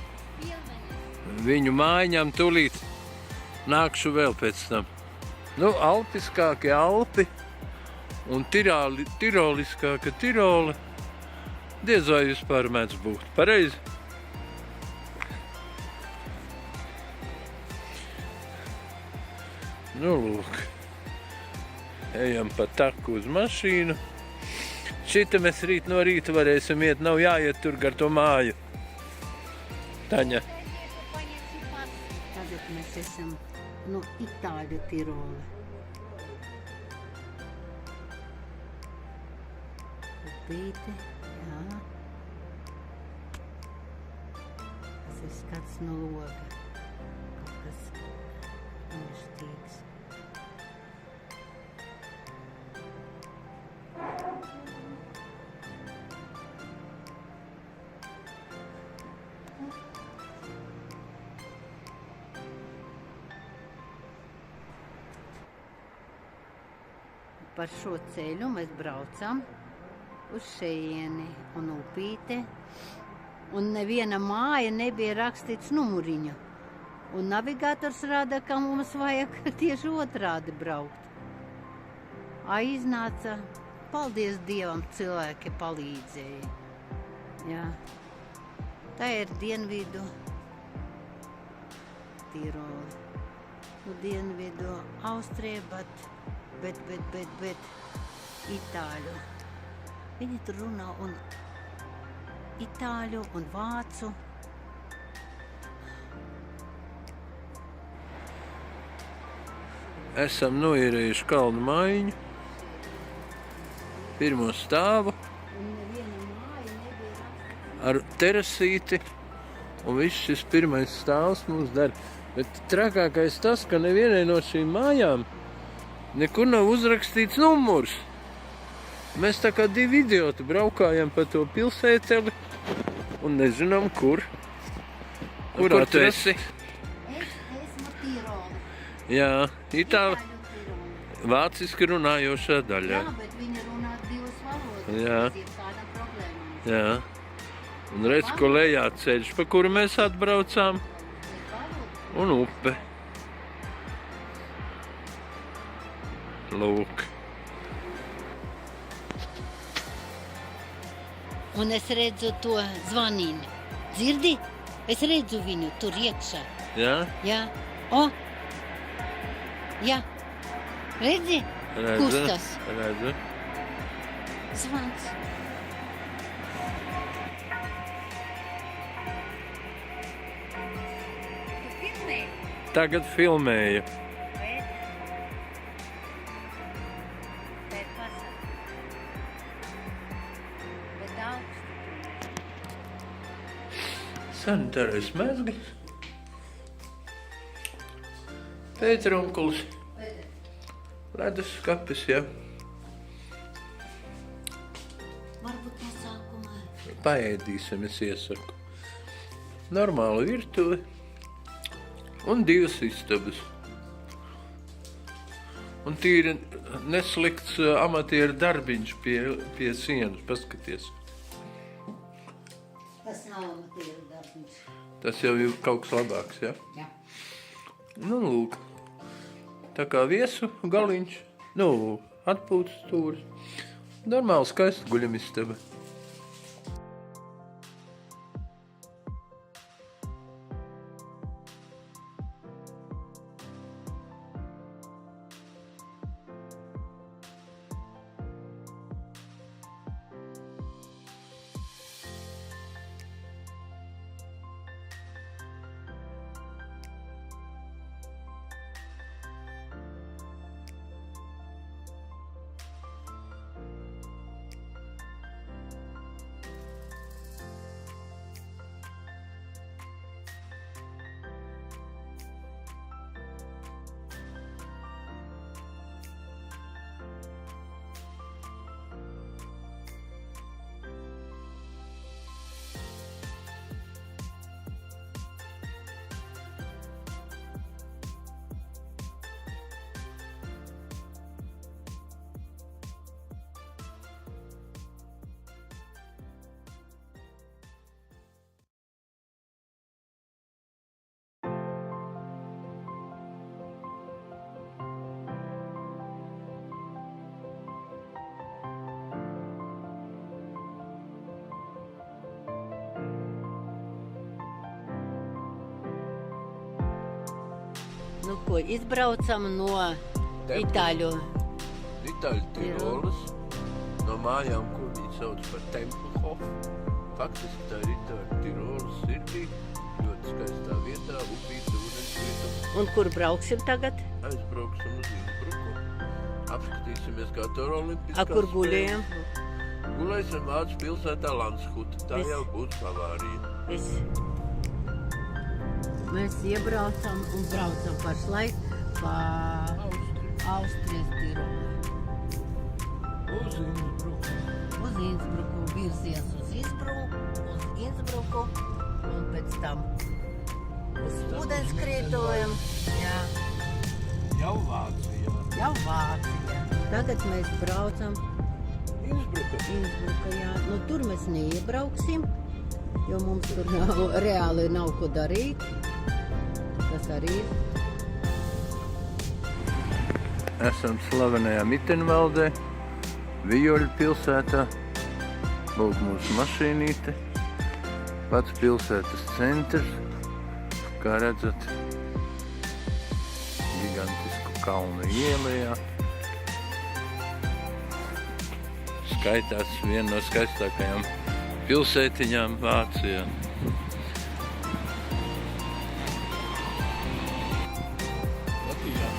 Viņu mājiņām tūlīt nākšu vēl pēc tam. Nu, alpiskākie Alpi un tiroliskāka Tirole diez vai vispār mēdz būt. Pareizi? Nu, lūk. Ejam pa taku uz mašīnu. Šita mēs rīt no rīta varēsim iet, nav jāiet tur gar to māju. Taņa. Tagad mēs esam no Itāļu Tirole. Upīte, jā. Tas ir skats no loga. Kaut kas nešķīgs. par šo ceļu mēs braucam uz šejieni un upīte. Un neviena māja nebija rakstīts numuriņu. Un navigators rāda, ka mums vajag tieši otrādi braukt. Iznāca, paldies Dievam, cilvēki palīdzēja. Jā. Tā ir dienvidu Tīrola. Nu, dienvidu Austrija, bet itāļu. Viņi tur runā un itāļu un vācu. Esam noierējuši kalnu mājiņu. Pirmo stāvu. Ar terasīti. Un viss šis pirmais stāvs mums der. Bet trakākais tas, ka nevienai no šīm mājām nekur nav uzrakstīts numurs. Mēs tā kā divi idioti braukājam pa to pilsēteli un nezinām, kur. Kur tu esi? Esmu Tīrola. Jā, itāli. Vāciski runājošā daļā. Jā, bet viņi runā divas valodas. Jā. Tas ir kāda problēma. Jā. Un redz, ko lejā ceļš, pa kuru mēs atbraucām. Un upe. Lūk. Un es redzu to zvanīni. Dzirdi? Es redzu viņu tur iekšā. Jā? Jā. O! Jā. Redzi? Kustas. Redzu. Zvans. Tagad filmēju. Bet pasaka. Bet augstu. Sanitārais mezgli. Pēterunkulis. Ledus skapis, jā. Varbūt no sākumā. Paēdīsim, es iesaku. Normāla virtuve. Un divas istabas. Un tīri neslikts amatieru darbiņš pie sienas, paskaties. Tas nav amatieru darbiņš. Tas jau ir kaut kas labāks, ja? Jā. Nu, lūk. Tā kā viesu galiņš, atpūtas stūris. Normāli skaista guļamistaba. Nu ko, izbraucam no Itāļu. Itāļu Tirolas, no mājām, kur viņi sauc par Tempelhof. Faktiski tā ir Itāļu Tirolas sirdī, ļoti skaistā vietā, upīta, ūdensvieta. Un kur brauksim tagad? Aizbrauksim uz Innsbruku, apskatīsimies kā tur olimpiskās A, kur guļējam? Gulēsim Vācu pilsētā Landshuta, tā Viss. jau būs Bavārija. Viss. Mēs iebraucam un braucam pašlaik pa Austrijas Tirolu. Uz Innsbruku. Uz Innsbruku, virzies uz Innsbruku un pēc tam uz ūdenskrietuviem. Jā, Jau Vācijā. jau Vācija. Tagad mēs braucam Innsbruka. Innsbruka, jā. Nu, tur mēs neiebrauksim, jo mums tur reāli nav ko darīt. Tas arī ir. Esam slavenajā Mitenvaldē, Vijoļu pilsētā. Lūk mūsu mašīnīte. Pats pilsētas centrs. Kā redzat, gigantisku kalnu ielējā. Skaitās viena no skaistākajām pilsētiņām Vācijā. Latvijā.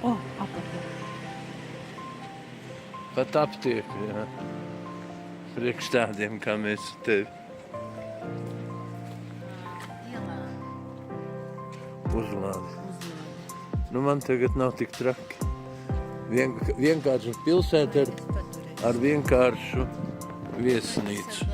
O, apakaļ. Pat aptiek, jā. Priekš tādiem, kā mēs tevi. Ielā Uzlādi. uzlādi. Nu, man tagad nav tik traki. Vienkārši pilsēta ar vienkāršu viesnīcu.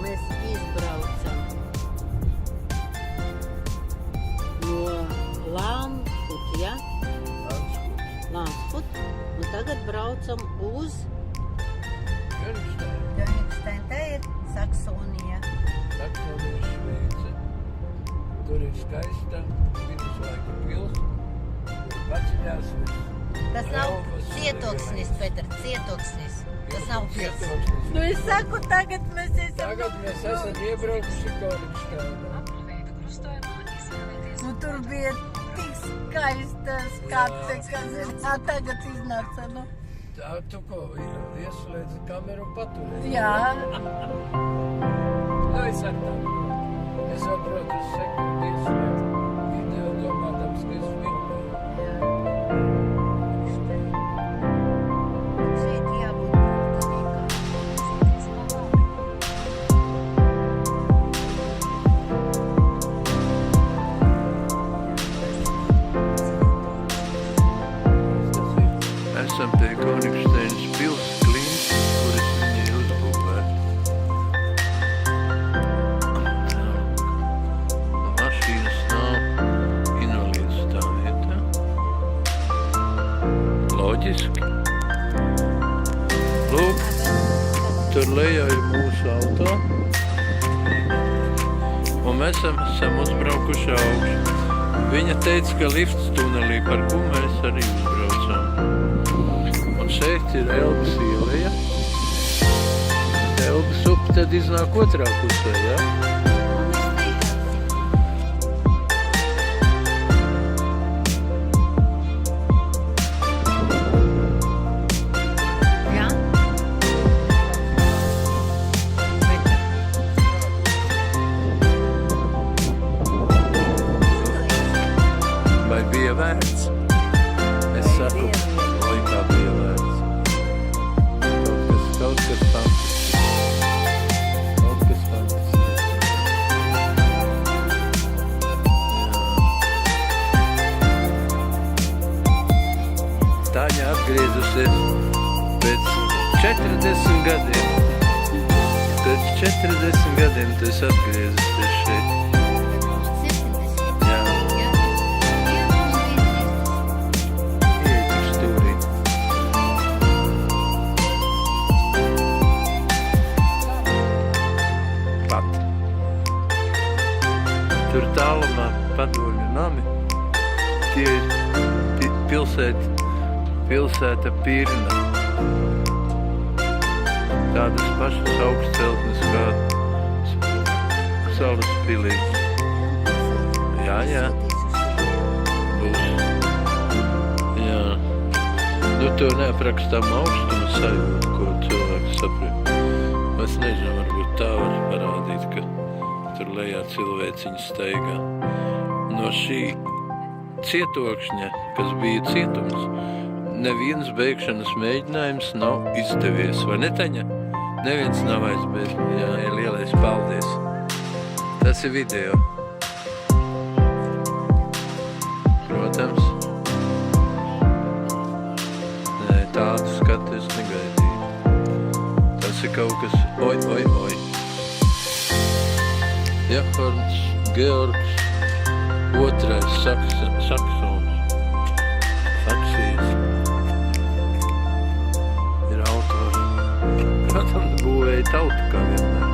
Mēs izbraucam no Landshut, ja? Landshut. Un tagad braucam uz Königstein. Königstein. Te ir Saksonija. Saksonija, Šveice. Tur ir skaista viduslaika pils. Paceļās virs. Tas nav Elfas cietoksnis, Pēter, cietoksnis. Tas nav pils. Cietoksnis. Nu, es saku, tagad mēs esam... Tagad mēs esam iebraukuši Königsteinā. Nu, tur bija tik skaista skate, kas ir. Tagad iznāca, nu. Tā, tu ko, ieslēdzi kameru un paturēji? Jā. Nu, es ar tā. Es jau, protams, sekundi ieslēdzu video domādams, ka es filmēju. Šeit jābūt būtībā. Esam pie Königsteinas pils klints, kuras viņi ir uzbūvēti. Mašīnas nav invalīds tā vietā. Loģiski. Lūk, tur lejā ir mūsu auto. Un mēs esam uzbraukuši augšu. Viņa teica, ka lifts tunelī, par ko mēs arī uzbraucām. Un šeit ir Elbas ieleja. Elbas upe tad iznāk otrā pusē, ja? Jā? Bet Vai bija vērts? Es saku, vai kā bija vērts. Kaut kas fantastisks. Kaut kas fantastisks. Jā. Tāņa atgriezusies pēc 40 gadiem. Pēc 40 gadiem tu esi atgriezusies šeit. Jā. Ieiet stūrī. Pat. Tur tālumā padomju nami. Tie ir pilsēta Pirna. Tādas pašas augstceltnes kā Salas pilī. Jā, jā. Būs. Jā. Nu, to neaprakstām augstuma sajūtu, ko cilvēks saprot. Es nezinu, varbūt tā var parādīt, ka tur lejā cilvēciņi steigā. No šī cietokšņa, kas bija cietums, neviens beigšanas mēģinājums nav izdevies. Vai ne, Taņa? Neviens nav aizbēgs. Jā, ir lielais paldies. Tas ir video. Protams. Nē, tādu skatu es negaidīju. Tas ir kaut kas... Oi. Jehorns, Georgs, otrais Saksons. Saksijas. Ir autori. Protams, būvēja tautu kā vienmēr.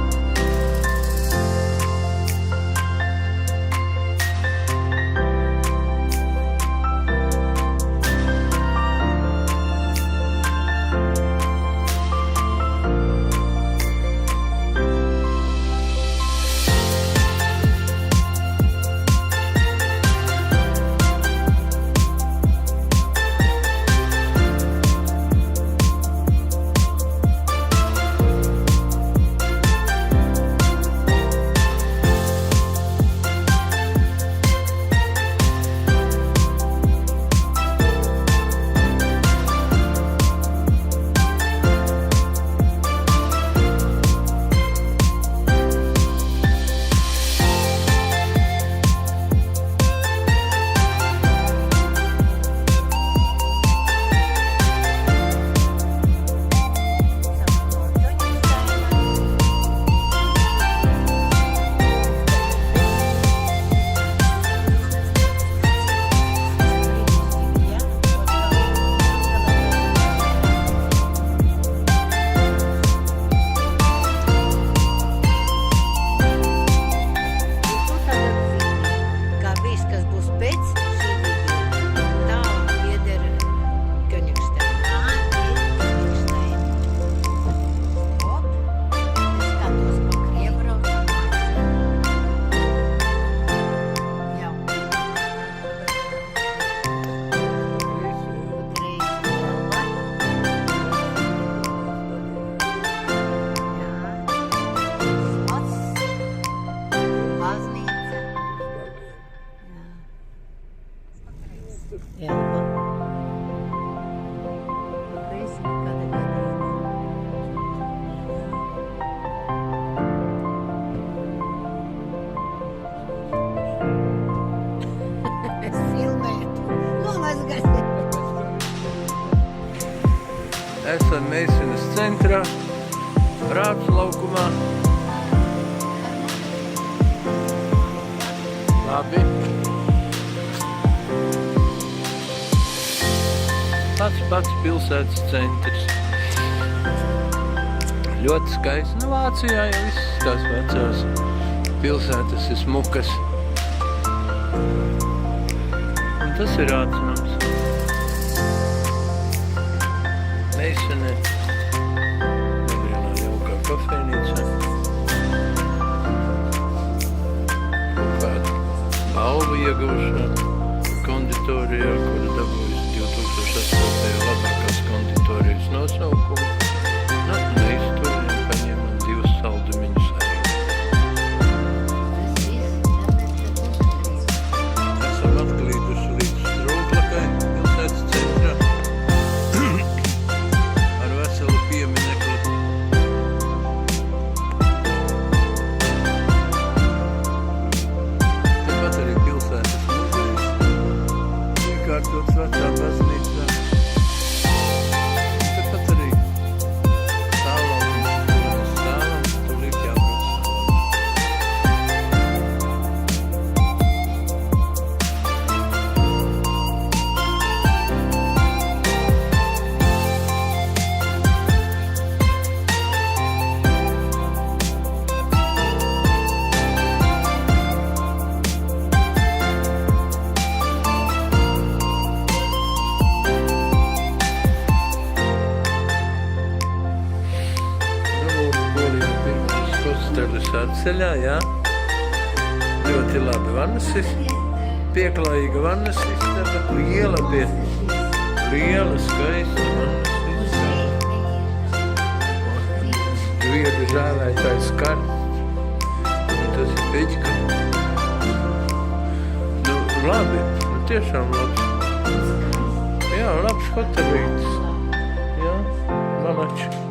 Esam Meisenes centrā, Rāpes laukumā. Labi. Pats pilsētas centrs. Ļoti skaisti. Nu, Vācijā jau visas tās vecās pilsētas ir smukas. Tas ir atnams. Meisene. Nelielā jaukā kafejnīcā. Kāda balvu iegūšana konditorijā, kura dabūjas 2008. labākās konditorijas nosaukumu. Nu, neizturējām, paņēmām 2 saldumiņus arī. Esam atklīduši līdz Strūklakai, pilsētas centrā, ar veselu pieminekli. Tepat arī pilsētas muzejs, iekārtots vecā baznīcā. Tepat arī stāvlaukums, kur mēs stāvam, tūlīt jābrauc tālāk. Polijā pirmās hostelis atceļā, jā. Ļoti labi vannas pieklājīga vannas istaba, liela skaista vannas istaba. Viedu žāvētājs kar, un tas ir Peķka. Nu, labi, nu tiešām labs. Jā, labs hotelītis. Jā, malači.